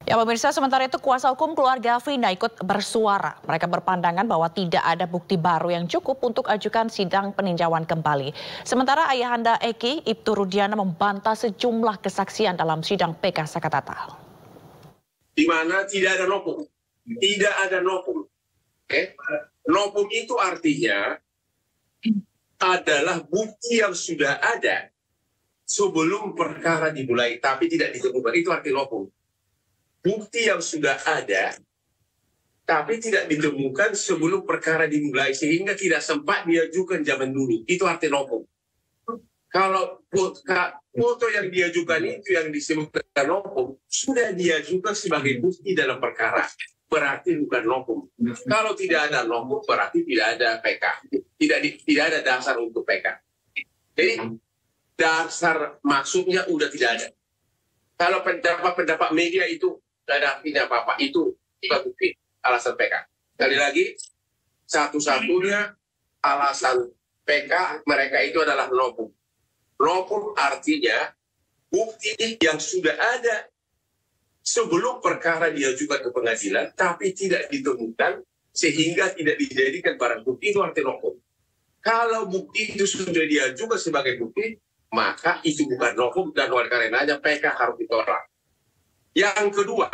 Ya pemirsa, sementara itu kuasa hukum keluarga Vina ikut bersuara. Mereka berpandangan bahwa tidak ada bukti baru yang cukup untuk ajukan sidang peninjauan kembali. Sementara ayahanda Eki, Ibtu Rudiana membantah sejumlah kesaksian dalam sidang PK Sakatatal. Di mana tidak ada nopum. Tidak ada nopum. Nopum itu artinya adalah bukti yang sudah ada sebelum perkara dimulai, tapi tidak ditemukan. Itu arti nopum. Bukti yang sudah ada, tapi tidak ditemukan sebelum perkara dimulai, sehingga tidak sempat diajukan zaman dulu. Itu arti nopum. Kalau foto yang diajukan itu yang disebutkan nopum, sudah diajukan sebagai bukti dalam perkara. Berarti bukan nopum. Kalau tidak ada nopum, berarti tidak ada PK. Tidak ada dasar untuk PK. Jadi, dasar masuknya udah tidak ada. Kalau pendapat media itu tidak ada artinya apa-apa, itu bukti alasan PK. Sekali lagi, satu-satunya alasan PK mereka itu adalah nopum. Nopum artinya bukti yang sudah ada sebelum perkara diajukan ke pengadilan, tapi tidak ditemukan sehingga tidak dijadikan barang bukti, itu arti nopum. Kalau bukti itu sudah diajukan sebagai bukti, maka itu bukan nopum dan oleh karenanya PK harus ditolak. Yang kedua,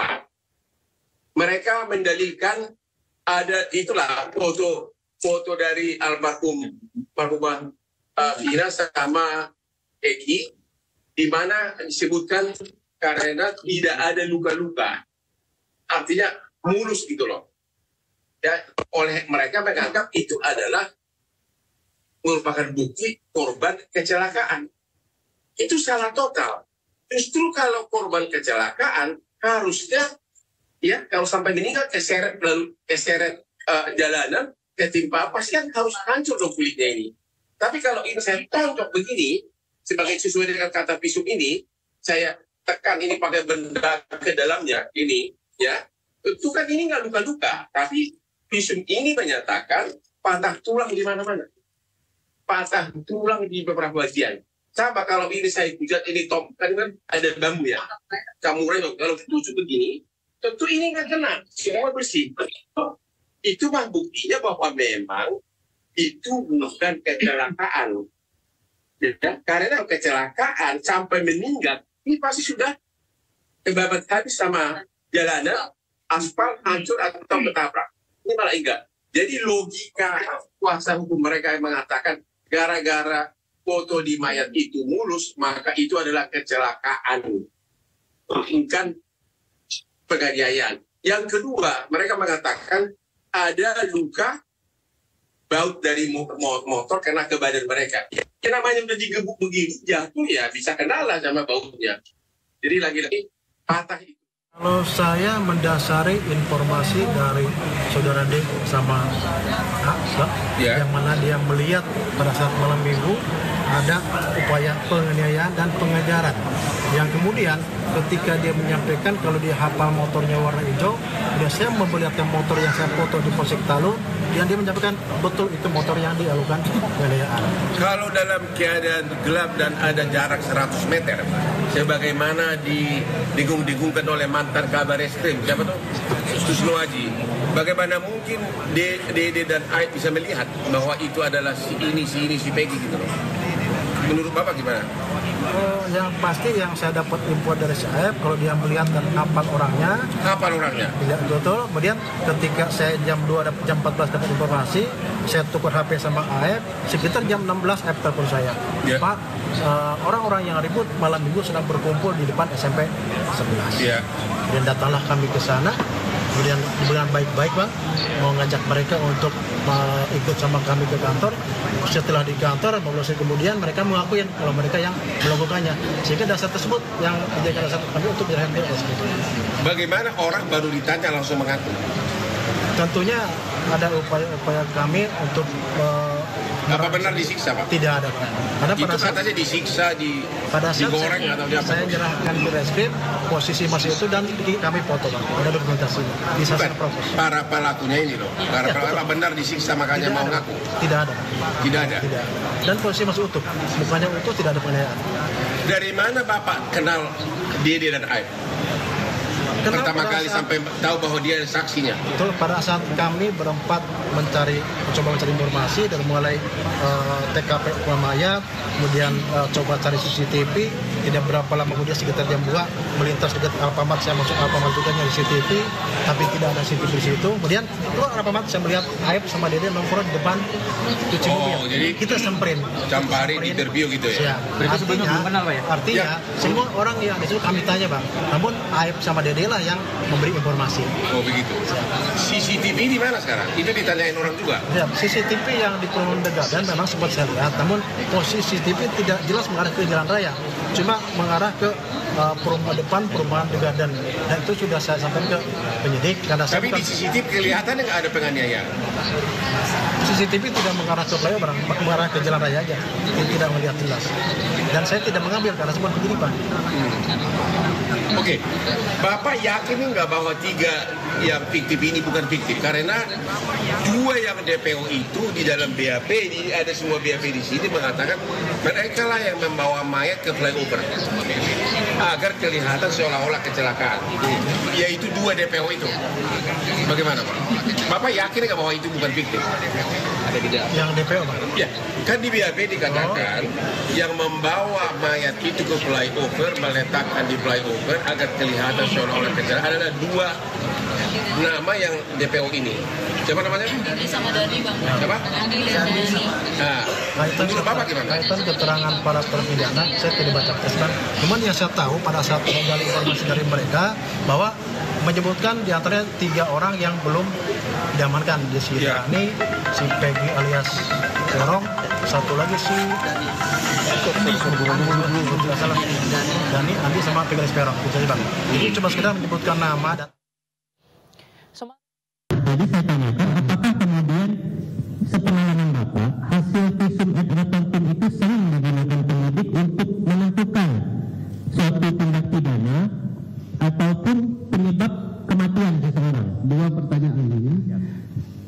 mereka mendalilkan ada itulah foto dari almarhumah Vina sama Eki, di mana disebutkan karena tidak ada luka-luka, artinya mulus gitu loh. Dan oleh mereka menganggap itu adalah merupakan bukti korban kecelakaan. Itu salah total. Justru kalau korban kecelakaan harusnya ya kalau sampai meninggal keseret jalanan ketimpa pasti kan harus hancur dong kulitnya ini. Tapi kalau ini saya tonjok begini sebagai sesuai dengan kata visum ini, saya tekan ini pakai benda ke dalamnya ini ya, itu kan ini nggak luka-luka, tapi visum ini menyatakan patah tulang di mana-mana, patah tulang di beberapa bagian. Sama kalau ini saya pijat, ini top, kan ada bambu ya. Kamu renyok, kalau tusuk begini, tentu ini nggak kena, semua bersih. Itu mah buktinya bahwa memang itu bukan kecelakaan. Ya, karena kecelakaan sampai meninggal, ini pasti sudah kebabat habis sama jalanan, aspal hancur atau ketabrak. Ini malah enggak. Jadi logika kuasa hukum mereka yang mengatakan gara-gara foto di mayat itu mulus, maka itu adalah kecelakaan, bukan penganiayaan. Yang kedua, mereka mengatakan ada luka baut dari motor kena ke badan mereka. Ya namanya udah digebuk begini, jatuh ya bisa kena lah sama bautnya. Jadi lagi-lagi patah itu. Kalau saya mendasari informasi dari saudara D sama A, yang mana dia melihat pada saat malam minggu ada upaya penganiayaan dan pengejaran. Yang kemudian ketika dia menyampaikan kalau dia hafal motornya warna hijau, saya memperlihatkan motor yang saya foto di Polsek Talu, dan dia menyampaikan betul itu motor yang dilakukan penganiayaan. Kalau dalam keadaan gelap dan ada jarak 100 meter, sebagaimana didengung-dengungkan oleh mantan kabar eskrim, siapa tuh? Susno Aji. Bagaimana mungkin Dede dan Aib bisa melihat bahwa itu adalah si ini, si Peggy gitu loh. Menurut Bapak gimana? Yang pasti yang saya dapat info dari si Aib, kalau dia melihat dan hafal orangnya. Hafal orangnya? Tidak betul. Kemudian ketika saya jam 2, jam 14 dapat informasi, saya tukar HP sama Aib, sekitar jam 16 Aib telepon saya. Yeah. Pak, orang-orang yang ribut malam minggu sedang berkumpul di depan SMP 11. Yeah. Dan datanglah kami ke sana. Kemudian dengan baik-baik Bang, mau ngajak mereka untuk ikut sama kami ke kantor. Setelah di kantor, kemudian mereka mengakui kalau mereka yang melakukannya. Sehingga dasar tersebut yang menjadi dasar kami untuk dilakukan PSP. Bagaimana orang baru ditanya langsung mengaku? Tentunya ada upaya kami untuk apa benar disiksa Pak? Tidak ada Pak. Karena itu katanya disiksa, digoreng atau diapa? Saya menyerahkan ke reskrim, posisi masih itu dan kami foto Pak. Ada dokumentasinya. Di sasaran proses. Para pelakunya ini loh. Para pelaku benar disiksa makanya mau ngaku? Tidak ada. Tidak ada? Tidak. Dan posisi masih utuh. Mukanya utuh, tidak ada penganiayaan. Dari mana Bapak kenal Dede dan Aib? pertama kali sampai tahu bahwa dia saksinya? Betul, pada saat kami berempat mencoba mencari informasi dari mulai TKP mayat, kemudian coba cari CCTV, tidak berapa lama kemudian sekitar jam 2 melintas dekat Alfamart, saya masuk Alfamart juga nyari CCTV, tapi tidak ada CCTV di situ. Kemudian keluar Alfamart, saya melihat Aib sama Dede nongkrong di depan cuci mobil. Jadi kita samperin. Campari interview gitu ya? Artinya semua orang yang di situ kami tanya Bang, namun Aib sama Dede lah yang memberi informasi. Oh begitu. CCTV di mana sekarang? Itu ditanyain orang juga? Ya, CCTV yang di Perumahan Degadan memang sempat saya lihat, namun posisi CCTV tidak jelas mengarah ke jalan raya, cuma mengarah ke perumahan depan, Perumahan Degadan, dan itu sudah saya sampaikan ke penyidik. Karena tapi di CCTV kelihatan nggak ada penganiayaan? CCTV tidak mengarah ke flyover, mengarah ke jalan raya aja, tidak melihat jelas. Dan saya tidak mengambil karena semua begini Pak. Oke, Bapak yakin nggak bahwa 3 yang fiktif ini bukan fiktif? Karena 2 yang DPO itu di dalam BAP, ada semua BAP di sini mengatakan mereka lah yang membawa mayat ke flyover agar kelihatan seolah-olah kecelakaan. Yaitu 2 DPO itu. Bagaimana Pak? Bapak yakin nggak bahwa itu bukan fiktif? Ada tidak? Yang DPO Pak? Ya, kan di BAP dikatakan yang membawa mayat itu ke flyover, meletakkan di flyover agar kelihatan seolah-olah kecelakaan adalah 2 nama yang DPO ini. Siapa namanya? Andi sama Dani Bang. Siapa? Andi dan Dani. Nah, menurut Bapak gimana? Kaitan keterangan para terpidana, saya tidak baca tes Bang. Cuman yang saya tahu pada saat menggali informasi dari mereka bahwa menyebutkan di antaranya 3 orang yang belum diamankan, di si Dani, si Peggy alias Corong, satu lagi si Dani, Andi sama Peggy alias Perong. Jadi cuma sekedar menyebutkan nama dan Jadi saya tanyakan, apakah kemudian sepengalaman Bapak, hasil visum et repertum itu sering digunakan penyidik untuk menentukan suatu tindak pidana ataupun penyebab kematian seseorang? 2 pertanyaan ini.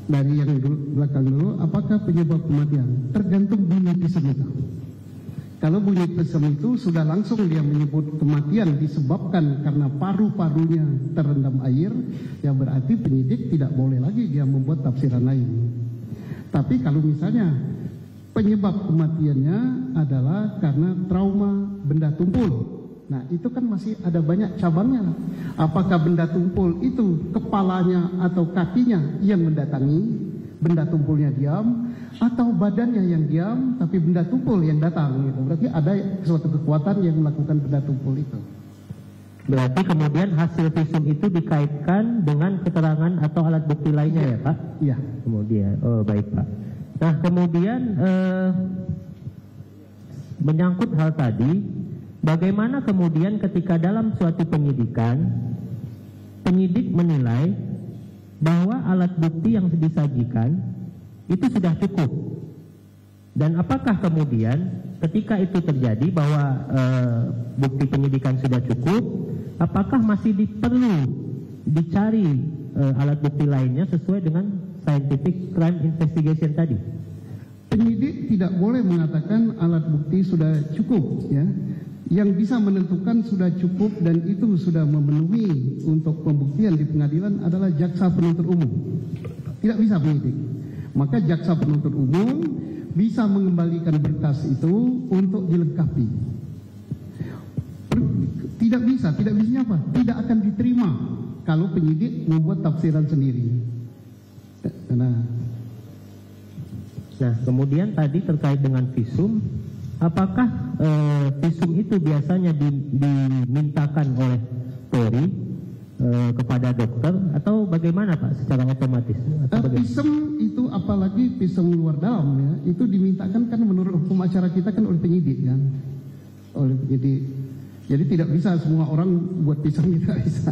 Dari yang belakang dulu, apakah penyebab kematian? Tergantung bunyi visum itu. Kalau bunyi visum itu sudah langsung dia menyebut kematian disebabkan karena paru-parunya terendam air, ya berarti penyidik tidak boleh lagi dia membuat tafsiran lain. Tapi kalau misalnya penyebab kematiannya adalah karena trauma benda tumpul, nah itu kan masih ada banyak cabangnya. Apakah benda tumpul itu kepalanya atau kakinya yang mendatangi, benda tumpulnya diam, atau badannya yang diam tapi benda tumpul yang datang gitu. Berarti ada suatu kekuatan yang melakukan benda tumpul itu. Berarti kemudian hasil visum itu dikaitkan dengan keterangan atau alat bukti lainnya ya Pak? Iya. Kemudian, oh baik Pak. Nah kemudian menyangkut hal tadi, bagaimana kemudian ketika dalam suatu penyidikan, penyidik menilai bahwa alat bukti yang disajikan itu sudah cukup, dan apakah kemudian ketika itu terjadi bahwa bukti penyidikan sudah cukup, apakah masih perlu dicari alat bukti lainnya sesuai dengan scientific crime investigation tadi? Penyidik tidak boleh mengatakan alat bukti sudah cukup, ya. Yang bisa menentukan sudah cukup dan itu sudah memenuhi untuk pembuktian di pengadilan adalah jaksa penuntut umum. Tidak bisa penyidik. Maka jaksa penuntut umum bisa mengembalikan berkas itu untuk dilengkapi. Tidak bisanya apa? Tidak akan diterima kalau penyidik membuat tafsiran sendiri. Nah, kemudian tadi terkait dengan visum, apakah visum itu biasanya dimintakan oleh Polri kepada dokter atau bagaimana Pak secara otomatis? Visum itu apalagi visum luar dalam ya, itu dimintakan kan menurut hukum acara kita kan oleh penyidik kan, oleh penyidik. Jadi tidak bisa semua orang buat visum, tidak bisa.